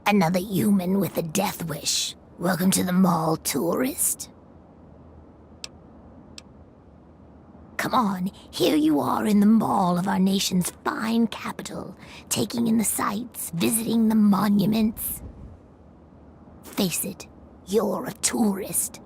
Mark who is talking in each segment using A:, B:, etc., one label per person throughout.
A: Another human with a death wish. Welcome to the mall, tourist. Come on, here you are in the mall of our nation's fine capital, taking in the sights, visiting the monuments. Face it, you're a tourist.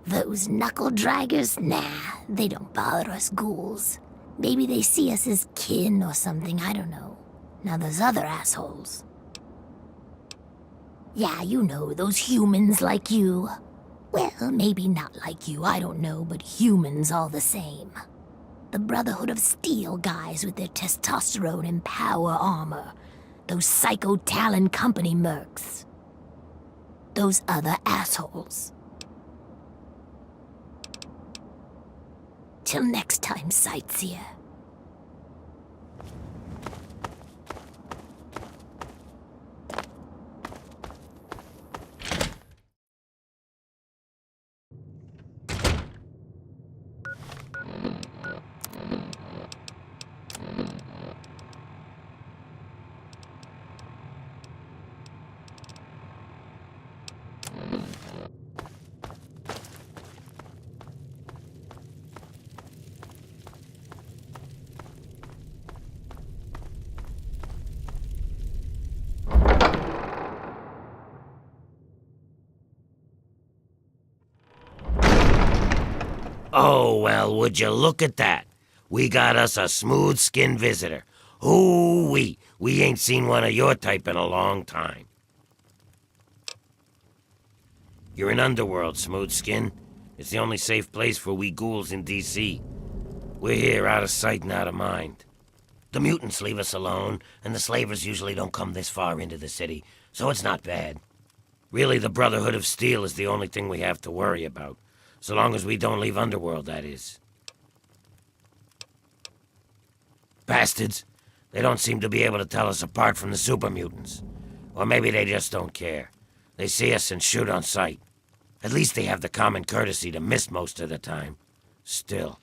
A: Those knuckle-draggers? Nah, they don't bother us ghouls. Maybe they see us as kin or something, I don't know. Now those other assholes. Yeah, you know, those humans like you. Well, maybe not like you, I don't know, but humans all the same. The Brotherhood of Steel guys with their testosterone and power armor. Those Psycho Talon Company mercs. Those other assholes. Till next time, sightseer.
B: Oh, well, would you look at that? We got us a smooth-skinned visitor. Ooh-wee, we ain't seen one of your type in a long time. You're in Underworld, Smoothskin. It's the only safe place for we ghouls in D.C. We're here out of sight and out of mind. The mutants leave us alone, and the slavers usually don't come this far into the city, so it's not bad. Really, the Brotherhood of Steel is the only thing we have to worry about. So long as we don't leave Underworld, that is. Bastards. They don't seem to be able to tell us apart from the super mutants. Or maybe they just don't care. They see us and shoot on sight. At least they have the common courtesy to miss most of the time. Still,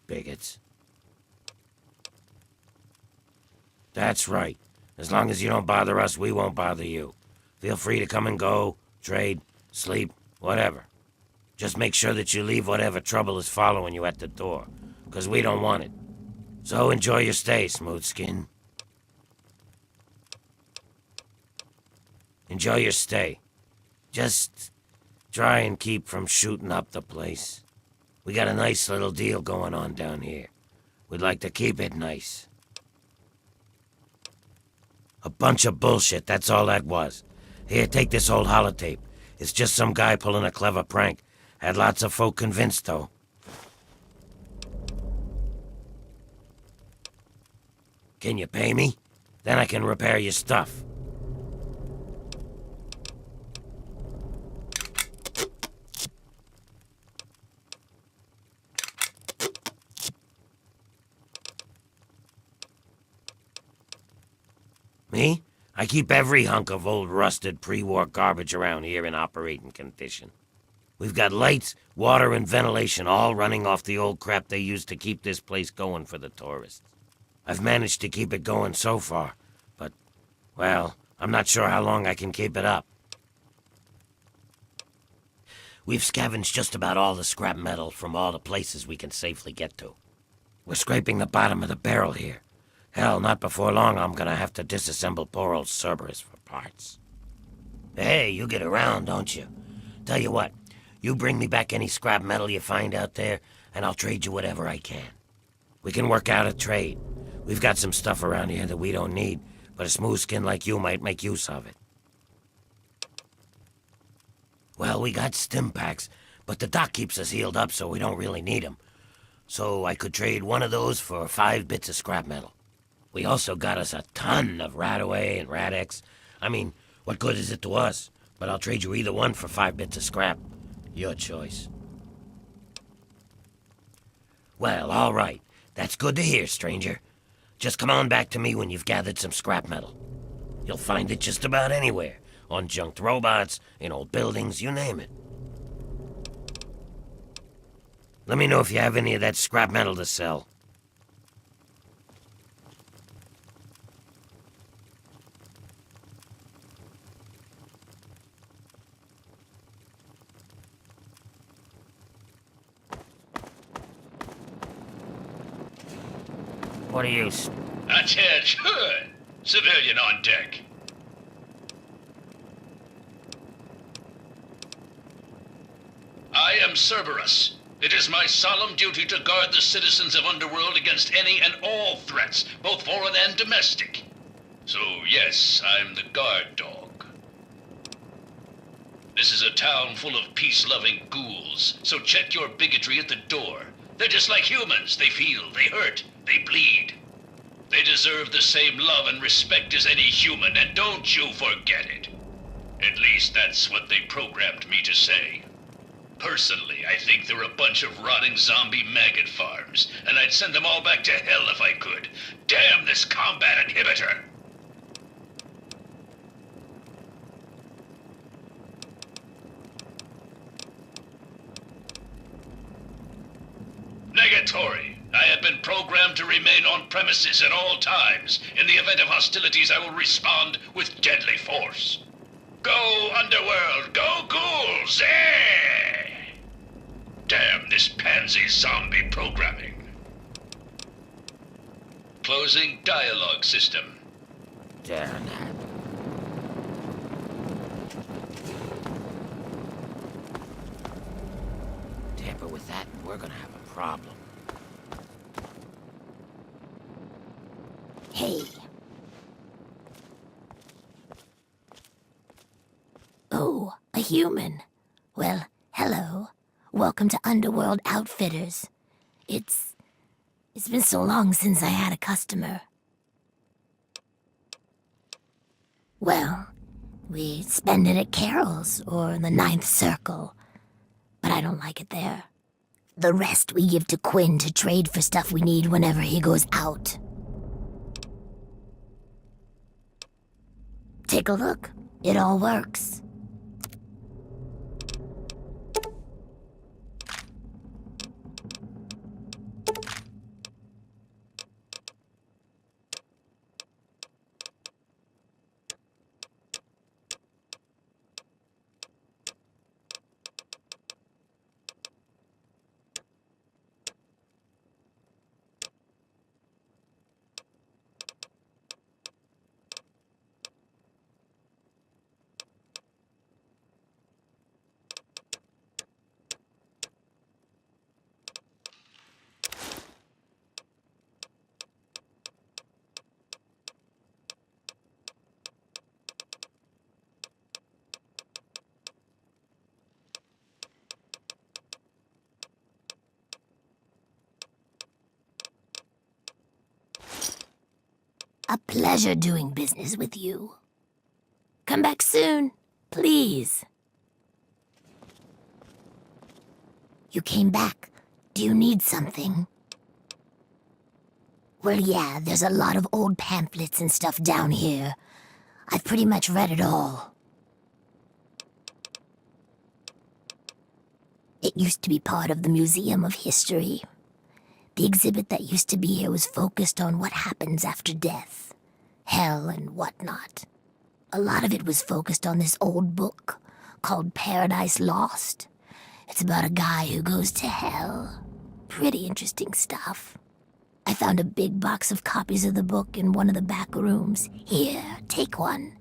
B: bigots. That's right. As long as you don't bother us, we won't bother you. Feel free to come and go, trade, sleep, whatever. Just make sure that you leave whatever trouble is following you at the door, 'cause we don't want it. So enjoy your stay, Smoothskin. Enjoy your stay. Just try and keep from shooting up the place. We got a nice little deal going on down here. We'd like to keep it nice. A bunch of bullshit, that's all that was. Here, take this old holotape. It's just some guy pulling a clever prank. Had lots of folk convinced, though. Can you pay me? Then I can repair your stuff. Me? I keep every hunk of old rusted pre-war garbage around here in operating condition. We've got lights, water, and ventilation all running off the old crap they used to keep this place going for the tourists. I've managed to keep it going so far, but, well, I'm not sure how long I can keep it up. We've scavenged just about all the scrap metal from all the places we can safely get to. We're scraping the bottom of the barrel here. Hell, not before long I'm gonna have to disassemble poor old Cerberus for parts. Hey, you get around, don't you? Tell you what, you bring me back any scrap metal you find out there, and I'll trade you whatever I can. We can work out a trade. We've got some stuff around here that we don't need, but a smooth skin like you might make use of it. Well, we got stim packs, but the doc keeps us healed up so we don't really need them. So I could trade one of those for 5 bits of scrap metal. We also got us a ton of Radaway and Radex. I mean, what good is it to us? But I'll trade you either one for 5 bits of scrap. Your choice. Well, all right. That's good to hear, stranger. Just come on back to me when you've gathered some scrap metal. You'll find it just about anywhere. On junked robots, in old buildings, you name it. Let me know if you have any of that scrap metal to sell. What are you...
C: Attention! Civilian on deck. I am Cerberus. It is my solemn duty to guard the citizens of Underworld against any and all threats, both foreign and domestic. So yes, I'm the guard dog. This is a town full of peace-loving ghouls, so check your bigotry at the door. They're just like humans. They feel, they hurt, they bleed. They deserve the same love and respect as any human, and don't you forget it. At least that's what they programmed me to say. Personally, I think they're a bunch of rotting zombie maggot farms, and I'd send them all back to hell if I could. Damn this combat inhibitor! Negatory. I have been programmed to remain on premises at all times. In the event of hostilities, I will respond with deadly force. Go, Underworld! Go, ghouls! Eh! Damn this pansy zombie programming. Closing dialogue system.
B: Darn it. Tamper with that, and we're gonna have a problem.
A: Hey. Oh, a human. Well, hello. Welcome to Underworld Outfitters. It's been so long since I had a customer. Well, we spend it at Carol's or the Ninth Circle, but I don't like it there. The rest we give to Quinn to trade for stuff we need whenever he goes out. Take a look. It all works. A pleasure doing business with you. Come back soon, please. You came back. Do you need something? Well, yeah, there's a lot of old pamphlets and stuff down here. I've pretty much read it all. It used to be part of the Museum of History. The exhibit that used to be here was focused on what happens after death, hell and whatnot. A lot of it was focused on this old book called Paradise Lost. It's about a guy who goes to hell. Pretty interesting stuff. I found a big box of copies of the book in one of the back rooms. Here, take one.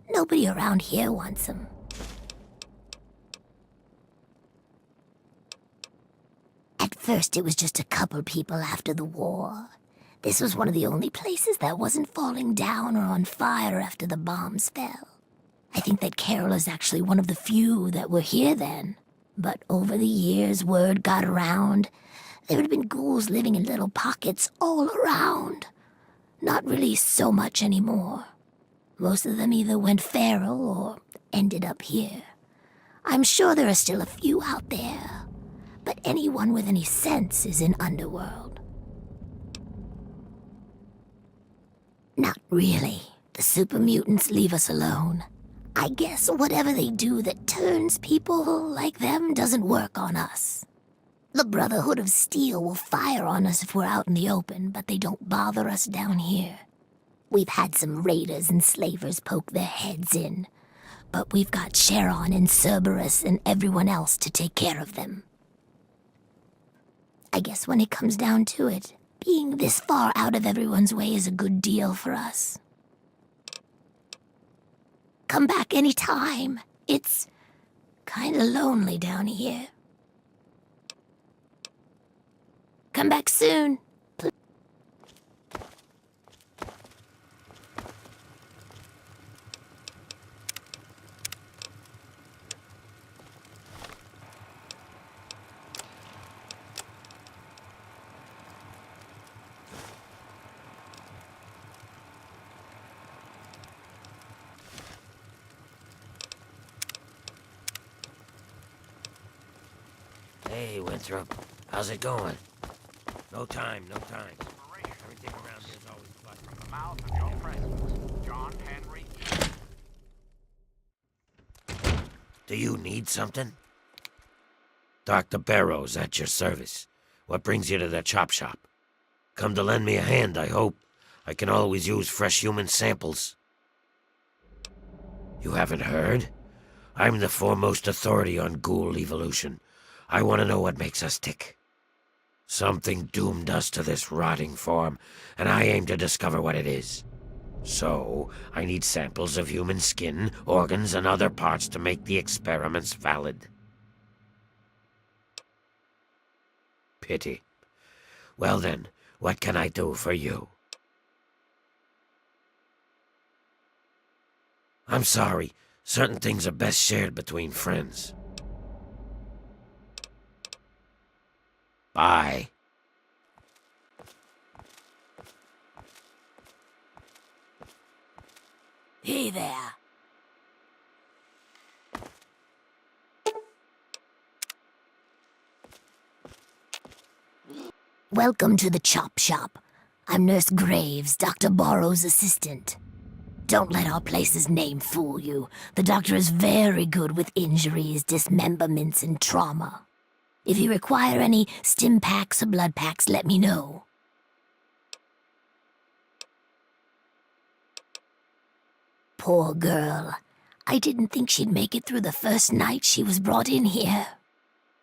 A: Nobody around here wants them. At first, it was just a couple people after the war. This was one of the only places that wasn't falling down or on fire after the bombs fell. I think that Carol is actually one of the few that were here then. But over the years, word got around. There had been ghouls living in little pockets all around. Not really so much anymore. Most of them either went feral or ended up here. I'm sure there are still a few out there. But anyone with any sense is in Underworld. Not really. The super mutants leave us alone. I guess whatever they do that turns people like them doesn't work on us. The Brotherhood of Steel will fire on us if we're out in the open, but they don't bother us down here. We've had some raiders and slavers poke their heads in, but we've got Sharon and Cerberus and everyone else to take care of them. I guess when it comes down to it, Being this far out of everyone's way is a good deal for us. Come back any time. It's kinda lonely down here. Come back soon.
B: Hey, Winthrop. How's it going? No time, no time. Everything around here is always flooded.
D: From the mouth of your president, John Henry.
B: Do you need something? Dr. Barrow's at your service. What brings you to the chop shop? Come to lend me a hand, I hope. I can always use fresh human samples. You haven't heard? I'm the foremost authority on ghoul evolution. I want to know what makes us tick. Something doomed us to this rotting form, and I aim to discover what it is. So, I need samples of human skin, organs, and other parts to make the experiments valid. Pity. Well then, what can I do for you? I'm sorry. Certain things are best shared between friends. Bye.
A: Hey there. Welcome to the chop shop. I'm Nurse Graves, Dr. Borrow's assistant. Don't let our place's name fool you. The doctor is very good with injuries, dismemberments, and trauma. If you require any stim packs or blood packs, let me know. Poor girl. I didn't think she'd make it through the first night she was brought in here.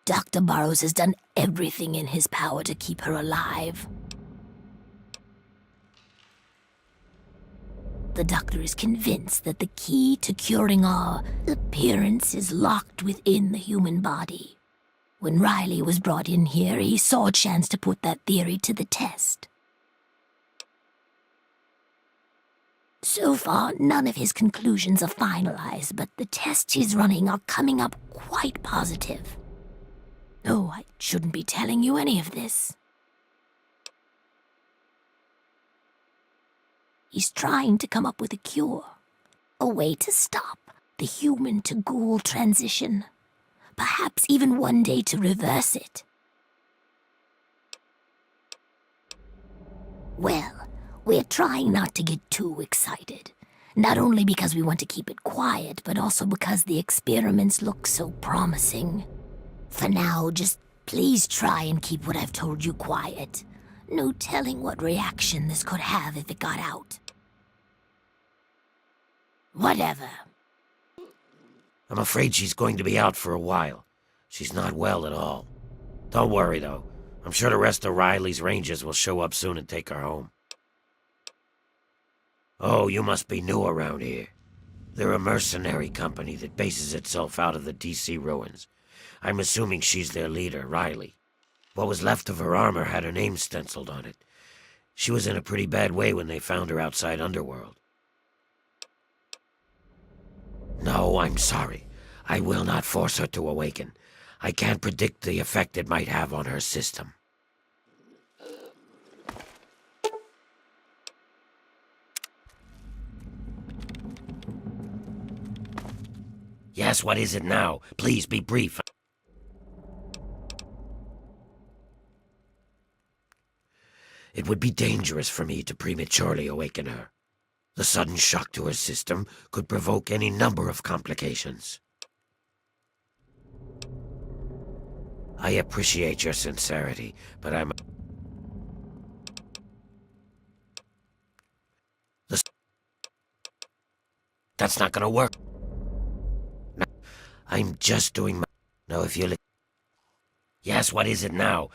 A: Dr. Burrows has done everything in his power to keep her alive. The doctor is convinced that the key to curing our appearance is locked within the human body. When Riley was brought in here, he saw a chance to put that theory to the test. So far, none of his conclusions are finalized, but the tests he's running are coming up quite positive. Oh, I shouldn't be telling you any of this. He's trying to come up with a cure, a way to stop the human-to-ghoul transition. Perhaps even one day to reverse it. Well, we're trying not to get too excited. Not only because we want to keep it quiet, but also because the experiments look so promising. For now, just please try and keep what I've told you quiet. No telling what reaction this could have if it got out. Whatever.
B: I'm afraid she's going to be out for a while. She's not well at all. Don't worry, though. I'm sure the rest of Riley's rangers will show up soon and take her home. Oh, you must be new around here. They're a mercenary company that bases itself out of the DC ruins. I'm assuming she's their leader, Riley. What was left of her armor had her name stenciled on it. She was in a pretty bad way when they found her outside Underworld. No, I'm sorry. I will not force her to awaken. I can't predict the effect it might have on her system. Yes, what is it now? Please be brief. It would be dangerous for me to prematurely awaken her. The sudden shock to her system could provoke any number of complications. I appreciate your sincerity, but That's not gonna work. No, I'm just doing my... No, if you... Yes, what is it now?